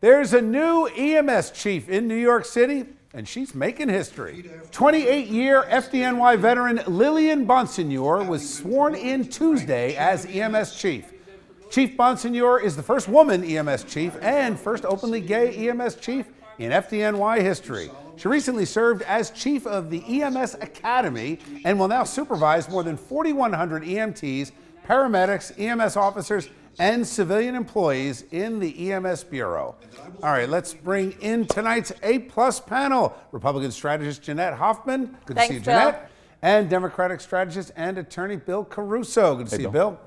There's a new EMS chief in New York City, and she's making history. 28-year FDNY veteran Lillian Bonsignore was sworn in Tuesday as EMS chief. Chief Bonsignore is the first woman EMS chief and first openly gay EMS chief in FDNY history. She recently served as chief of the EMS Academy and will now supervise more than 4,100 EMTs, paramedics, EMS officers, and civilian employees in the EMS Bureau. All right, let's bring in tonight's A-plus panel. Republican strategist Jeanette Hoffman. Good to see you, Jeanette. And Democratic strategist and attorney Bill Caruso. Good to see you, Bill.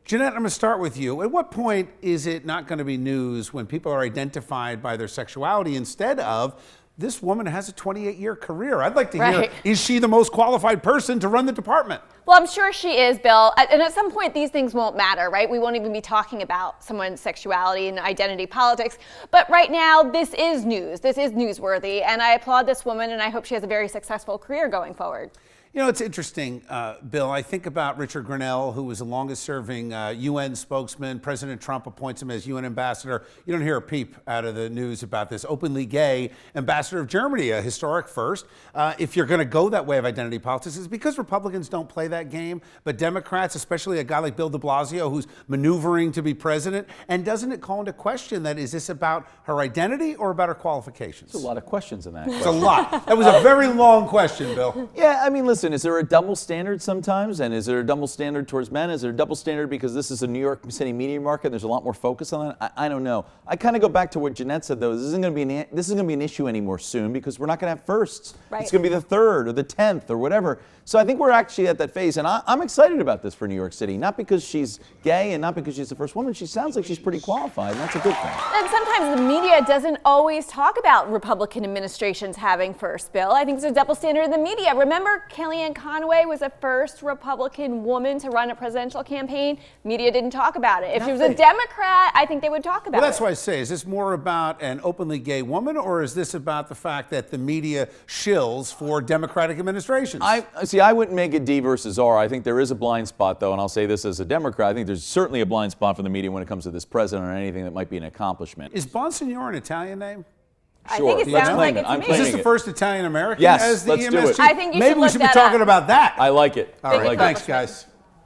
Jeanette, I'm going to start with you. At what point is it not going to be news when people are identified by their sexuality instead of this woman has a 28-year career? I'd like to hear, is she the most qualified person to run the department? Well, I'm sure she is, Bill. And at some point, these things won't matter, right? We won't even be talking about someone's sexuality and identity politics. But right now, this is news. This is newsworthy. And I applaud this woman, and I hope she has a very successful career going forward. You know, it's interesting, Bill. I think about Richard Grenell, who was the longest-serving UN spokesman. President Trump appoints him as UN ambassador. You don't hear a peep out of the news about this openly gay ambassador of Germany, a historic first. If you're going to go that way of identity politics, it's because Republicans don't play that game, but Democrats, especially a guy like Bill de Blasio, who's maneuvering to be president. And doesn't it call into question that is this about her identity or about her qualifications? There's a lot of questions in that. It's a lot. That was a very long question, Bill. Yeah, I mean, listen, is there a double standard sometimes? And is there a double standard towards men? Is there a double standard because this is a New York City media market and there's a lot more focus on that? I don't know. I kind of go back to what Jeanette said, though. This isn't going to be an issue anymore soon because we're not going to have firsts. Right. It's going to be the 3rd or the 10th or whatever. So I think we're actually at that phase. And I'm excited about this for New York City, not because she's gay and not because she's the first woman. She sounds like she's pretty qualified, and that's a good thing. And sometimes the media doesn't always talk about Republican administrations having first, Bill. I think there's a double standard in the media. Remember, Kellyanne Conway was the first Republican woman to run a presidential campaign. Media didn't talk about it. If she was a Democrat, I think they would talk about it. Well, that's why I say, is this more about an openly gay woman, or is this about the fact that the media shills for Democratic administrations? I wouldn't make it D versus R. I think there is a blind spot, though, and I'll say this as a Democrat. I think there's certainly a blind spot for the media when it comes to this president or anything that might be an accomplishment. Is Bonsignore an Italian name? Sure. I think it sounds like it to me. Is this the first Italian American Yes, as the let's EMS do it. chief? I think you Maybe should we look should be that talking up. about that. I like it. All right, thanks, guys.